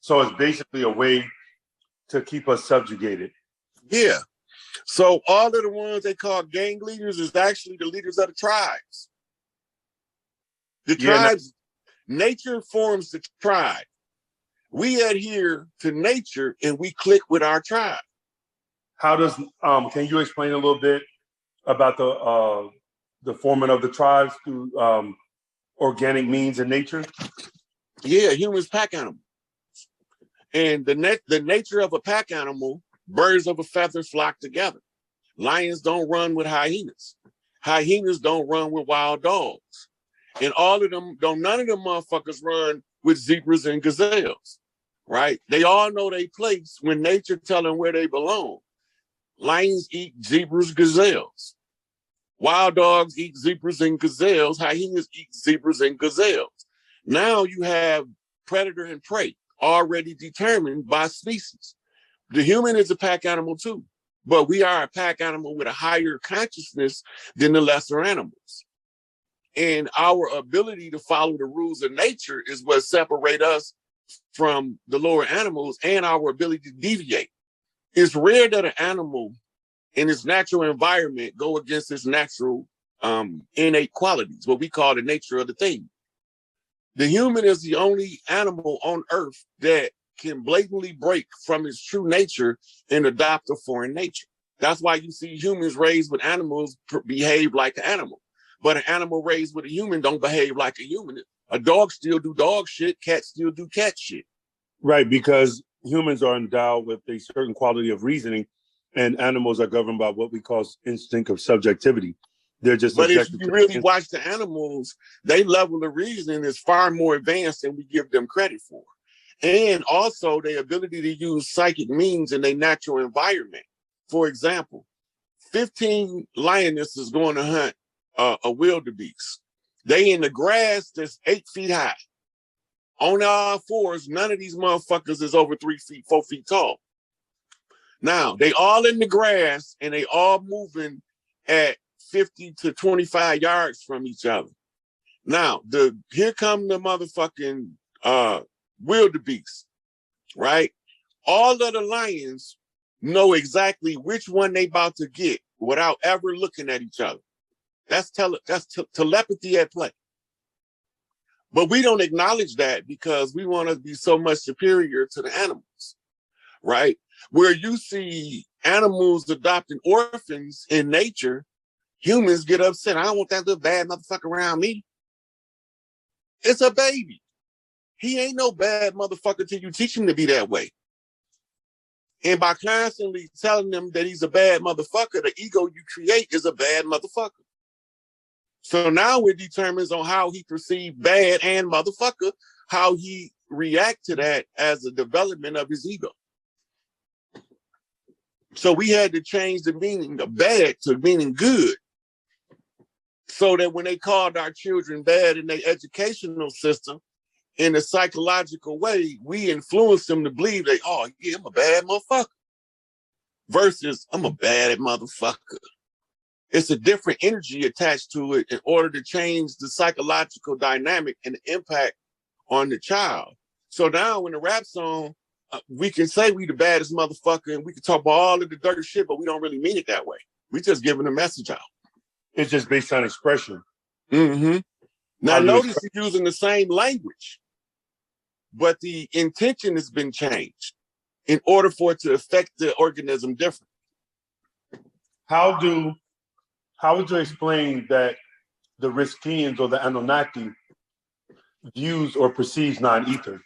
So it's basically a way to keep us subjugated. Yeah. So all of the ones they call gang leaders is actually the leaders of the tribes. The tribes, nature forms the tribe. We adhere to nature and we click with our tribe. How does, can you explain a little bit about the forming of the tribes through organic means in nature? Yeah, humans pack animals. And the nature of a pack animal, birds of a feather flock together. Lions don't run with hyenas. Hyenas don't run with wild dogs. And all of them, none of them motherfuckers run with zebras and gazelles, right? They all know their place when nature tell them where they belong. Lions eat zebras, gazelles. Wild dogs eat zebras and gazelles. Hyenas eat zebras and gazelles. Now you have predator and prey already determined by species. The human is a pack animal too, but we are a pack animal with a higher consciousness than the lesser animals. And our ability to follow the rules of nature is what separate us from the lower animals, and our ability to deviate. It's rare that an animal in its natural environment go against its natural innate qualities, what we call the nature of the thing. The human is the only animal on earth that can blatantly break from its true nature and adopt a foreign nature. That's why you see humans raised with animals behave like an animal. But an animal raised with a human don't behave like a human. A dog still do dog shit, cats still do cat shit. Right, because humans are endowed with a certain quality of reasoning, and animals are governed by what we call instinct of subjectivity. They're just. But if you really watch the animals, their level of reasoning is far more advanced than we give them credit for. And also their ability to use psychic means in their natural environment. For example, 15 lionesses going to hunt a wildebeest. They in the grass that's 8 feet high. On all fours, none of these motherfuckers is over 3 feet, 4 feet tall. Now, they all in the grass and they all moving at 50 to 25 yards from each other. Now, here come the motherfucking wildebeest, right? All of the lions know exactly which one they about to get without ever looking at each other. That's telepathy at play. But we don't acknowledge that because we want to be so much superior to the animals, right? Where you see animals adopting orphans in nature, humans get upset. I don't want that little bad motherfucker around me. It's a baby. He ain't no bad motherfucker till you teach him to be that way. And by constantly telling them that he's a bad motherfucker, the ego you create is a bad motherfucker. So now it determines on how he perceived bad and motherfucker, how he react to that as a development of his ego. So we had to change the meaning of bad to meaning good. So that when they called our children bad in their educational system, in a psychological way, we influenced them to believe that, oh yeah, I'm a bad motherfucker. Versus, I'm a bad motherfucker. It's a different energy attached to it in order to change the psychological dynamic and the impact on the child. So now in the rap song, we can say we the baddest motherfucker and we can talk about all of the dirty shit, but we don't really mean it that way. We just giving a message out. It's just based on expression. Mm-hmm. Now notice he's using the same language, but the intention has been changed in order for it to affect the organism different. How would you explain that the Riskians or the Anunnaki views or perceives non-ether?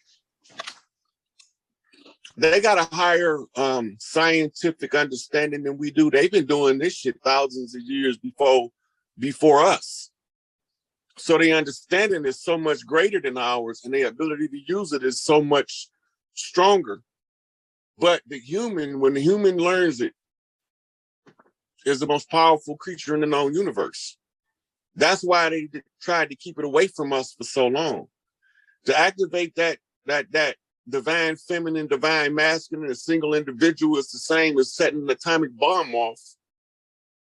They got a higher scientific understanding than we do. They've been doing this shit thousands of years before us. So their understanding is so much greater than ours, and their ability to use it is so much stronger. But when the human learns it, is the most powerful creature in the known universe. That's why they tried to keep it away from us for so long. To activate that divine feminine, divine masculine in a single individual is the same as setting an atomic bomb off,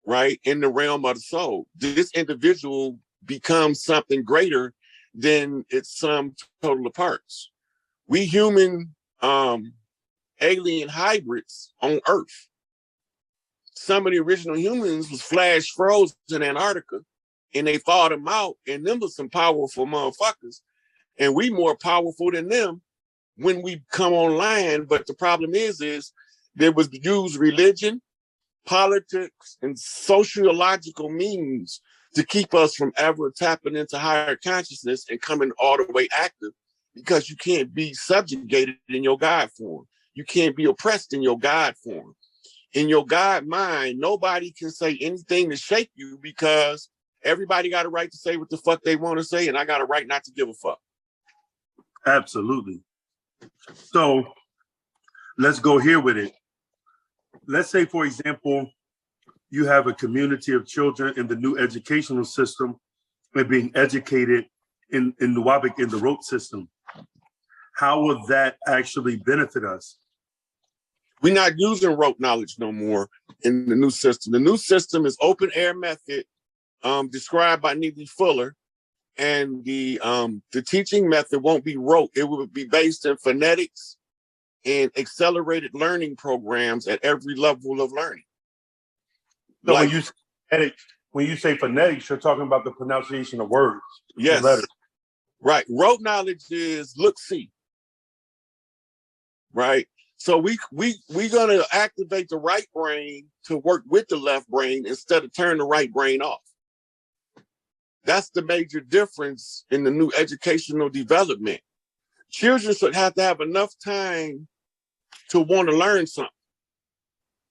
right, in the realm of the soul. This individual becomes something greater than its sum total of parts. We human alien hybrids on Earth. Some of the original humans was flash frozen in Antarctica, and they thawed them out, and them was some powerful motherfuckers. And we more powerful than them when we come online. But the problem is there was used religion, politics, and sociological means to keep us from ever tapping into higher consciousness and coming all the way active, because you can't be subjugated in your God form. You can't be oppressed in your God form. In your God mind, nobody can say anything to shake you, because everybody got a right to say what the fuck they want to say, and I got a right not to give a fuck. Absolutely. So let's go here with it. Let's say, for example, you have a community of children in the new educational system and being educated in Nuwabic in the rote system. How will that actually benefit us? We're not using rote knowledge no more in the new system. The new system is open air method, described by Neely Fuller, and the teaching method won't be rote. It will be based in phonetics and accelerated learning programs at every level of learning. So like, when you say phonetics, you're talking about the pronunciation of words. Yes. Letters. Right. Rote knowledge is look, see. Right. So we're gonna activate the right brain to work with the left brain instead of turn the right brain off. That's the major difference in the new educational development. Children should have to have enough time to want to learn something.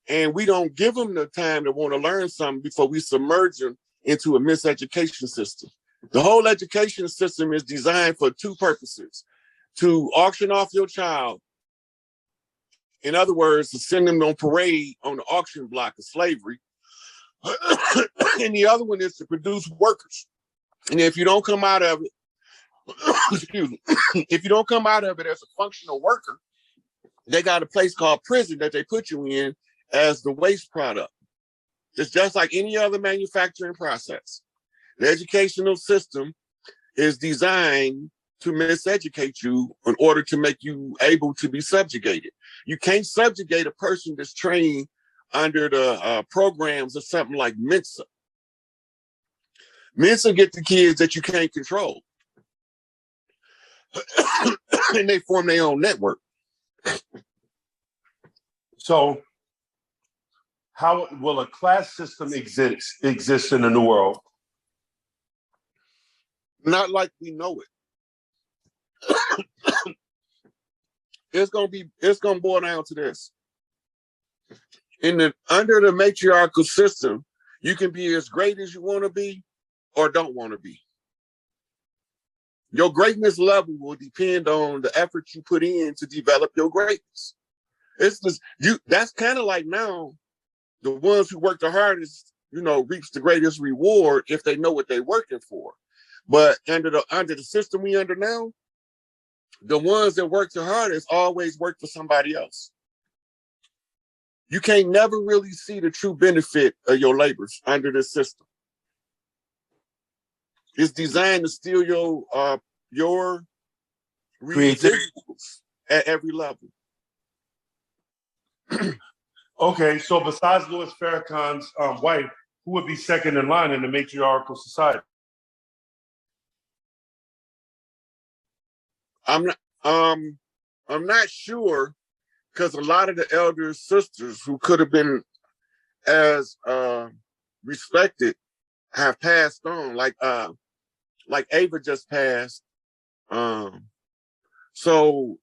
And we don't give them the time to want to learn something before we submerge them into a miseducation system. The whole education system is designed for two purposes: to auction off your child. In other words, to send them on parade on the auction block of slavery. And the other one is to produce workers. And if you don't come out of it, excuse me, if you don't come out of it as a functional worker, they got a place called prison that they put you in as the waste product. It's just like any other manufacturing process. The educational system is designed to miseducate you in order to make you able to be subjugated. You can't subjugate a person that's trained under the programs of something like Mensa. Mensa get the kids that you can't control. And they form their own network. So how will a class system exist in the new world? Not like we know it. It's gonna boil down to this. Under the matriarchal system, you can be as great as you want to be or don't want to be. Your greatness level will depend on the effort you put in to develop your greatness. That's kind of like now, the ones who work the hardest, reach the greatest reward if they know what they're working for. But under the system we under now, the ones that work the hardest always work for somebody else. You can't never really see the true benefit of your labors under this system. It's designed to steal your residuals at every level. Okay, so besides Louis Farrakhan's wife, who would be second in line in the matriarchal society? I'm not sure, because a lot of the elder sisters who could have been as respected have passed on, like Ava just passed. So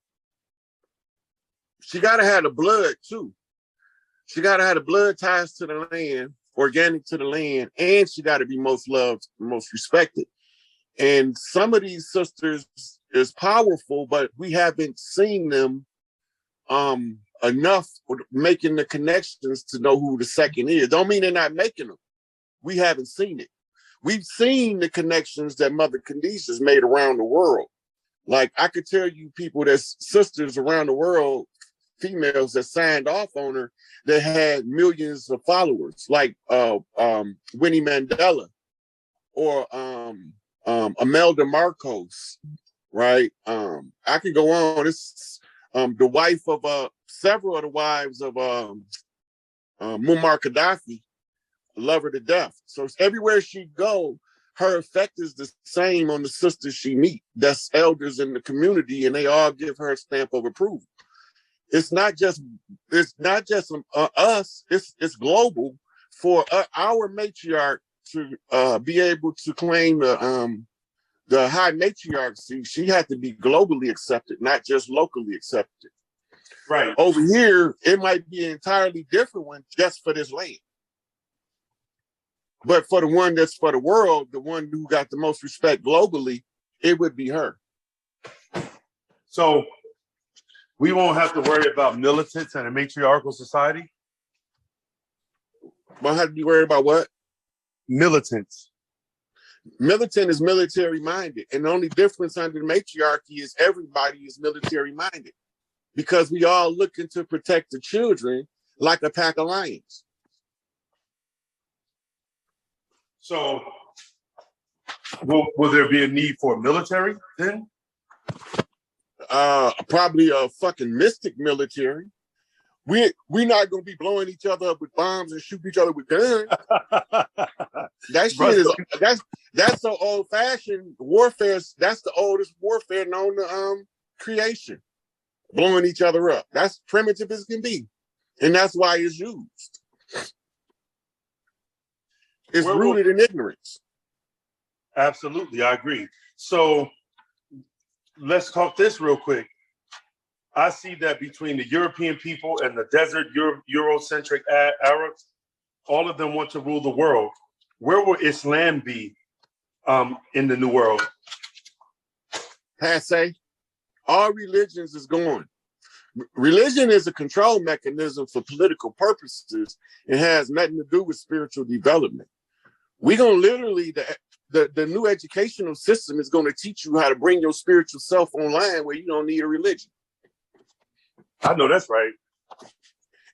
she gotta have the blood too. She gotta have the blood ties to the land, organic to the land, and she gotta be most loved, most respected. And some of these sisters is powerful, but we haven't seen them enough making the connections to know who the second is. Don't mean they're not making them. We haven't seen it. We've seen the connections that Mother Candice's made around the world. Like, I could tell you people that's sisters around the world, females that signed off on her, that had millions of followers, like Winnie Mandela or Imelda Marcos, right? I could go on. It's The wife of several of the wives of Muammar Gaddafi love her to death. So everywhere she go, her effect is the same on the sisters she meet. That's elders in the community, and they all give her a stamp of approval. It's not just us. It's global. For our matriarch to be able to claim the high matriarchy, she had to be globally accepted, not just locally accepted. Right. Over here, it might be an entirely different one just for this land. But for the one that's for the world, the one who got the most respect globally, it would be her. So we won't have to worry about militants and a matriarchal society? Won't have to be worried about what? Militants. Militant is military minded. And the only difference under the matriarchy is everybody is military minded, because we all looking to protect the children like a pack of lions. So will there be a need for military then? Probably a fucking mystic military. We're not gonna be blowing each other up with bombs and shooting each other with guns. That shit is that's so old fashioned warfare. That's the oldest warfare known to creation. Blowing each other up. That's primitive as can be, and that's why it's used. It's rooted in ignorance. Absolutely, I agree. So let's talk this real quick. I see that between the European people and the desert Eurocentric Arabs, all of them want to rule the world. Where will Islam be in the new world? Passe. All religions is gone. Religion is a control mechanism for political purposes. It has nothing to do with spiritual development. We're going to literally, the new educational system is going to teach you how to bring your spiritual self online where you don't need a religion. I know that's right.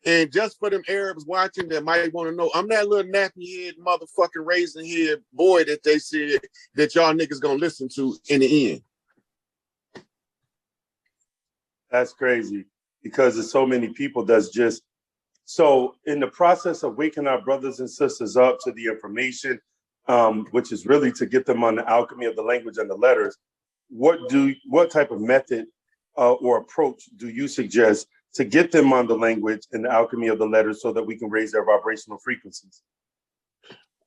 And just for them Arabs watching that might want to know, I'm that little nappy head motherfucking raisin head boy that they said that y'all niggas going to listen to in the end. That's crazy, because there's so many people that's just, so in the process of waking our brothers and sisters up to the information, which is really to get them on the alchemy of the language and the letters, what type of method or approach do you suggest to get them on the language and the alchemy of the letters so that we can raise their vibrational frequencies?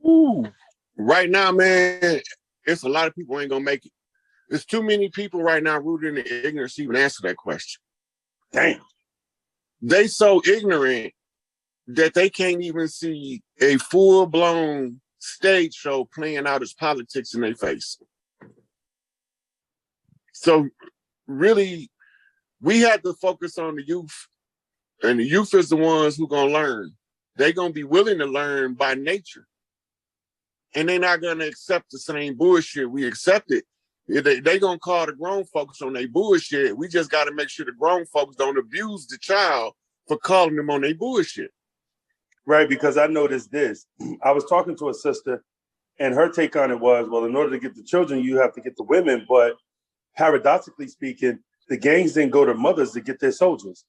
Ooh, right now, man, it's a lot of people ain't gonna make it. There's too many people right now rooted in ignorance to even answer that question. Damn. They so ignorant that they can't even see a full-blown stage show playing out as politics in their face. So really, we had to focus on the youth, and the youth is the ones who gonna learn. They're gonna be willing to learn by nature. And they're not gonna accept the same bullshit we accepted. They gonna call the grown folks on their bullshit. We just gotta make sure the grown folks don't abuse the child for calling them on their bullshit. Right, because I noticed this. I was talking to a sister, and her take on it was, well, in order to get the children, you have to get the women. But paradoxically speaking, the gangs didn't go to mothers to get their soldiers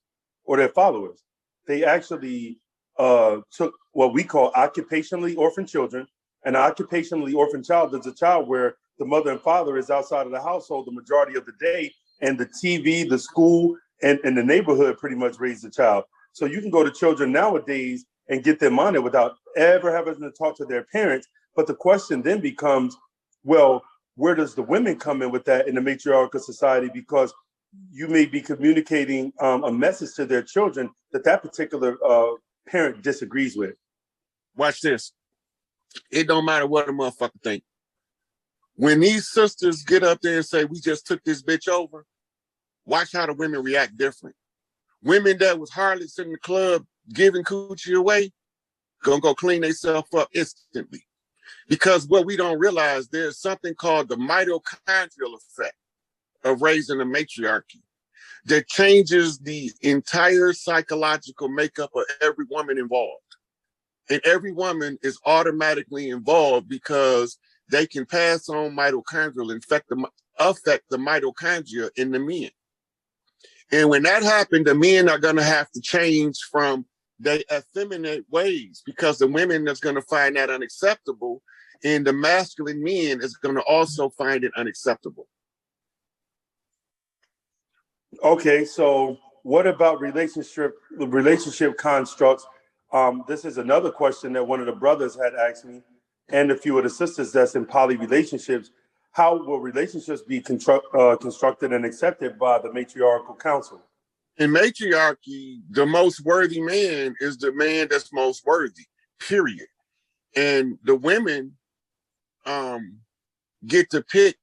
or their followers. They actually took what we call occupationally orphaned children. An occupationally orphaned child is a child where the mother and father is outside of the household the majority of the day, and the TV, the school, and the neighborhood pretty much raise the child. So you can go to children nowadays and get them on it without ever having to talk to their parents. But the question then becomes, well, where does the women come in with that in the matriarchal society? Because you may be communicating a message to their children that particular parent disagrees with. Watch this. It don't matter what a motherfucker think. When these sisters get up there and say, we just took this bitch over, watch how the women react different. Women that was harlots in the club giving coochie away, gonna go clean themselves up instantly. Because what we don't realize, there's something called the mitochondrial effect of raising a matriarchy that changes the entire psychological makeup of every woman involved. And every woman is automatically involved because they can pass on mitochondrial, affect the mitochondria in the men. And when that happened, the men are going to have to change from their effeminate ways, because the women is going to find that unacceptable, and the masculine men is going to also find it unacceptable. Okay, so what about relationship constructs? This is another question that one of the brothers had asked me, and a few of the sisters that's in poly relationships. How will relationships be constructed and accepted by the matriarchal council? In matriarchy, the most worthy man is the man that's most worthy, period. And the women get to pick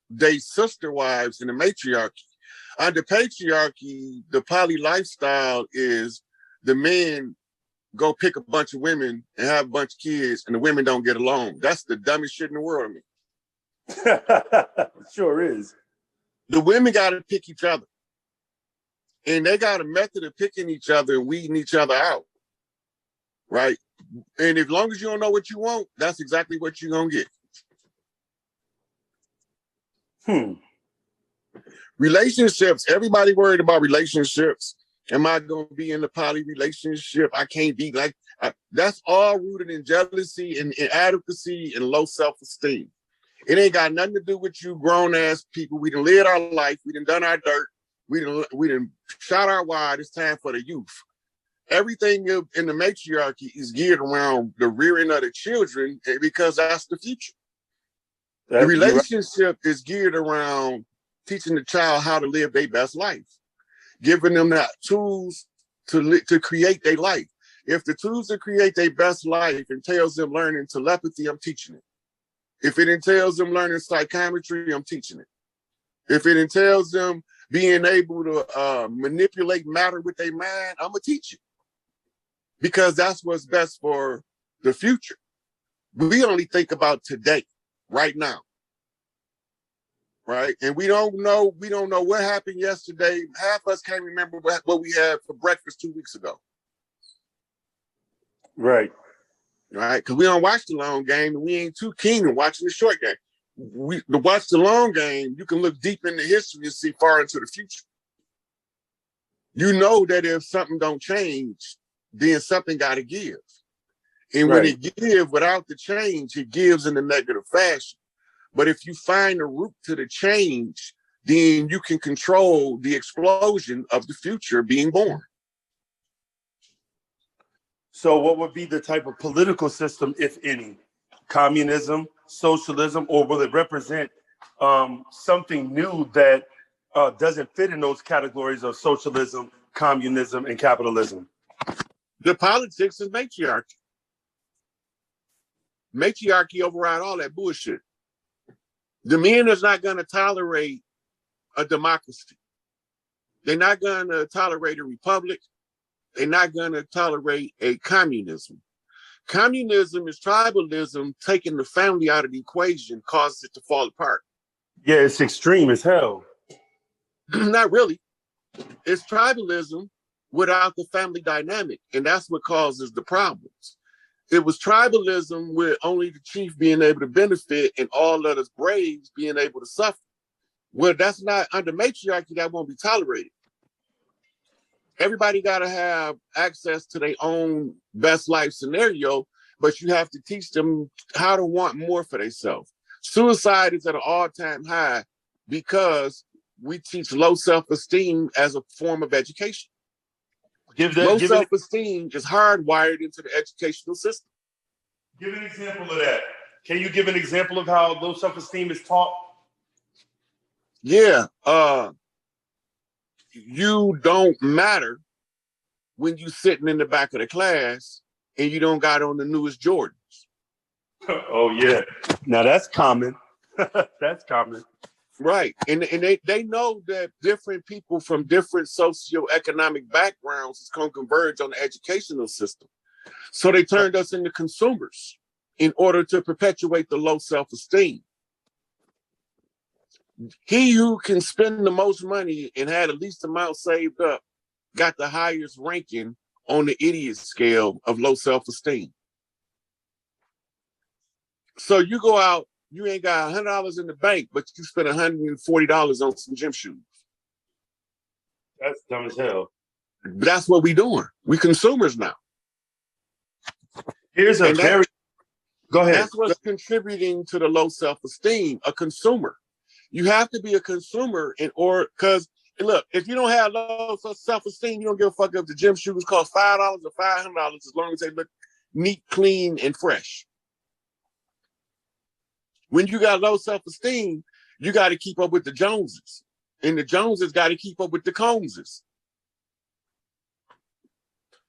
their sister wives in the matriarchy. Under patriarchy, the poly lifestyle is the men go pick a bunch of women and have a bunch of kids, and the women don't get along. That's the dumbest shit in the world to me. Sure is. The women got to pick each other. And they got a method of picking each other and weeding each other out, right? And as long as you don't know what you want, that's exactly what you're going to get. Relationships, everybody worried about relationships. Am I going to be in a poly relationship? I can't be like, that's all rooted in jealousy and inadequacy and low self-esteem. It ain't got nothing to do with you grown-ass people. We done lived our life. We done our dirt. We done shot our wide. It's time for the youth. Everything in the matriarchy is geared around the rearing of the children, because that's the future. The relationship is geared around teaching the child how to live their best life, giving them that tools to create their life. If the tools to create their best life entails them learning telepathy, I'm teaching it. If it entails them learning psychometry, I'm teaching it. If it entails them being able to manipulate matter with their mind, I'm gonna teach it, because that's what's best for the future. We only think about today, right now, right? And we don't know what happened yesterday. Half of us can't remember what we had for breakfast 2 weeks ago. Right. Right, because we don't watch the long game, and we ain't too keen on watching the short game. To watch the long game, you can look deep into history and see far into the future. You know that if something don't change, then something got to give. And when it gives without the change, it gives in a negative fashion. But if you find a route to the change, then you can control the explosion of the future being born. So what would be the type of political system, if any? Communism, socialism, or will it represent something new that doesn't fit in those categories of socialism, communism, and capitalism? The politics is matriarchy. Matriarchy override all that bullshit. The men is not going to tolerate a democracy. They're not going to tolerate a republic. They're not going to tolerate a communism. Communism is tribalism, taking the family out of the equation causes it to fall apart. Yeah, it's extreme as hell. Not really. It's tribalism without the family dynamic, and that's what causes the problems. It was tribalism with only the chief being able to benefit and all others braves being able to suffer. Well, that's not under matriarchy, that won't be tolerated. Everybody got to have access to their own best life scenario, but you have to teach them how to want more for themselves. Suicide is at an all-time high because we teach low self-esteem as a form of education. Low self-esteem is hardwired into the educational system. Give an example of that. Can you give an example of how low self-esteem is taught? Yeah. You don't matter when you sitting in the back of the class and you don't got on the newest Jordans. Oh, yeah. Now that's common. That's common. Right. And they know that different people from different socioeconomic backgrounds is going to converge on the educational system. So they turned us into consumers in order to perpetuate the low self-esteem. He who can spend the most money and had the least amount saved up got the highest ranking on the idiot scale of low self-esteem. So you go out, you ain't got $100 in the bank, but you spend $140 on some gym shoes. That's dumb as hell. That's what we doing. We consumers now. Here's a very, go ahead. That's what's contributing to the low self-esteem, a consumer. You have to be a consumer because look, if you don't have low self-esteem, you don't give a fuck if the gym shoes cost $5 or $500 as long as they look neat, clean, and fresh. When you got low self-esteem, you got to keep up with the Joneses. And the Joneses got to keep up with the Coneses.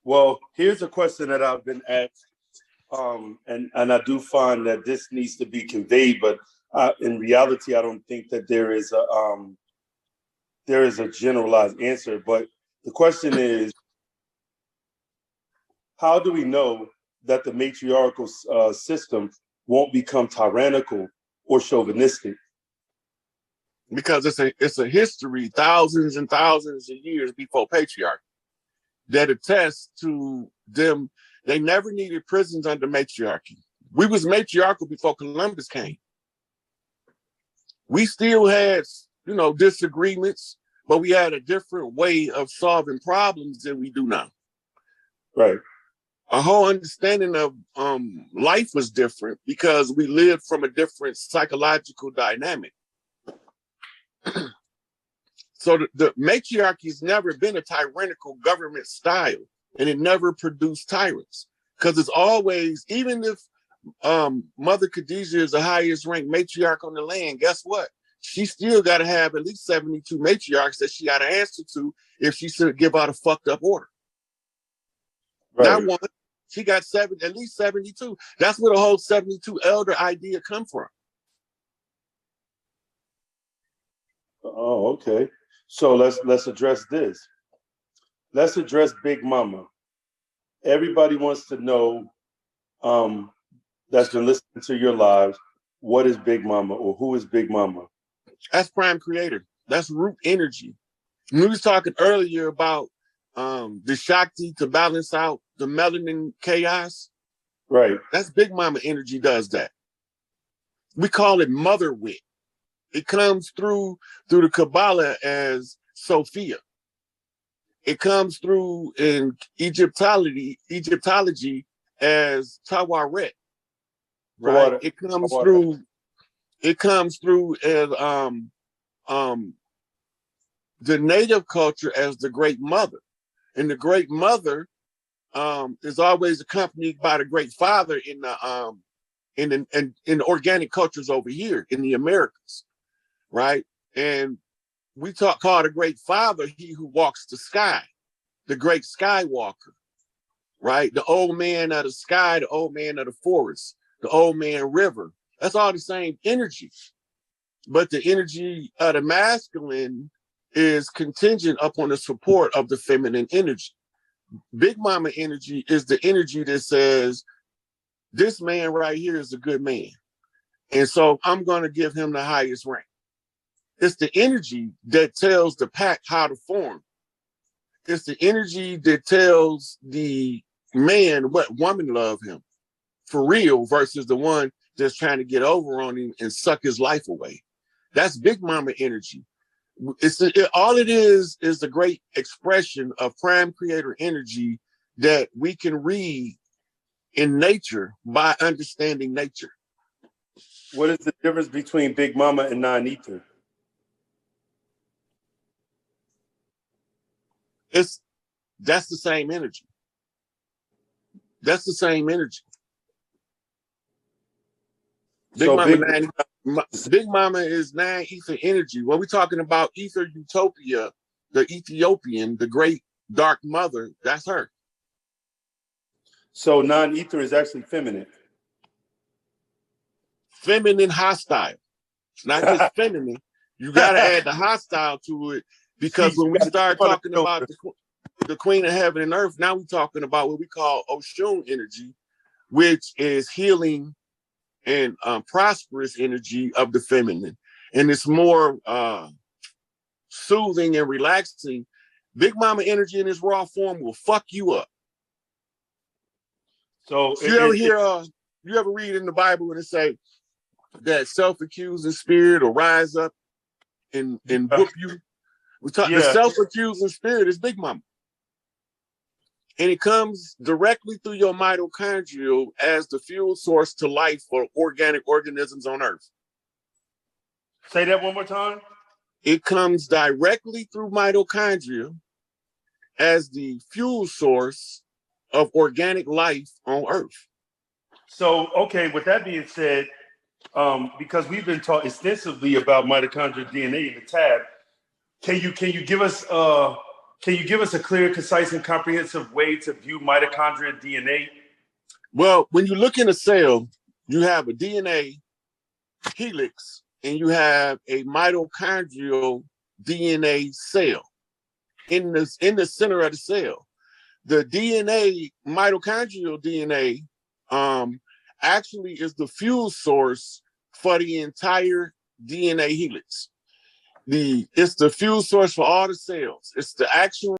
Well, here's a question that I've been asked, and I do find that this needs to be conveyed, but in reality, I don't think that there is a generalized answer. But the question is, how do we know that the matriarchal system won't become tyrannical or chauvinistic? Because it's a history, thousands and thousands of years before patriarchy, that attests to them. They never needed prisons under matriarchy. We was matriarchal before Columbus came. We still had, disagreements, but we had a different way of solving problems than we do now. Right. Our whole understanding of life was different because we lived from a different psychological dynamic. So the matriarchy's never been a tyrannical government style, and it never produced tyrants. Because it's always, even if Mother Khadijah is the highest ranked matriarch on the land, guess what? She still got to have at least 72 matriarchs that she got to answer to if she should give out a fucked up order. Right. Not one, she got at least 72. That's where the whole 72 elder idea come from. Oh, okay. So let's address this. Let's address Big Mama. Everybody wants to know, that's been listening to your lives, what is Big Mama, or who is Big Mama? That's prime creator. That's root energy. We was talking earlier about the Shakti to balance out the melanin chaos. Right. That's Big Mama energy does that. We call it mother wit. It comes through the Kabbalah as Sophia. It comes through in Egyptology as Tawaret. Right. It comes through as the native culture as the Great Mother. And the Great Mother is always accompanied by the Great Father in the organic cultures over here in the Americas. Right. And we call the Great Father he who walks the sky, the Great Skywalker. Right. The old man of the sky, the old man of the forest, the old man river. That's all the same energy. But the energy of the masculine is contingent upon the support of the feminine energy. Big Mama energy is the energy that says, this man right here is a good man. And so I'm going to give him the highest rank. It's the energy that tells the pack how to form. It's the energy that tells the man what woman love him for real versus the one that's trying to get over on him and suck his life away. That's Big Mama energy. All it is the great expression of prime creator energy that we can read in nature by understanding nature. What is the difference between Big Mama and non-ether? That's the same energy. That's the same energy. Big Mama is non-ether energy. When we're talking about ether utopia, the Ethiopian, the great dark mother, that's her. So non-ether is actually feminine. Feminine hostile. It's not just feminine. You got to add the hostile to it because when we start talking about the Queen of Heaven and Earth, now we're talking about what we call Oshun energy, which is healing and prosperous energy of the feminine. And it's more soothing and relaxing. Big Mama energy in its raw form will fuck you up. So you ever read in the Bible when it say that self-accusing spirit will rise up and whoop you? We talk the Yeah. self-accusing spirit is Big Mama. And it comes directly through your mitochondrial as the fuel source to life for organic organisms on Earth. Say that one more time. It comes directly through mitochondria as the fuel source of organic life on Earth. So, okay, with that being said, because we've been taught extensively about mitochondrial DNA in the tab, can you give us a clear, concise, and comprehensive way to view mitochondrial DNA? Well, when you look in a cell, you have a DNA helix and you have a mitochondrial DNA cell in the center of the cell. The DNA, mitochondrial DNA, actually is the fuel source for the entire DNA helix. It's the fuel source for all the cells. It's the actual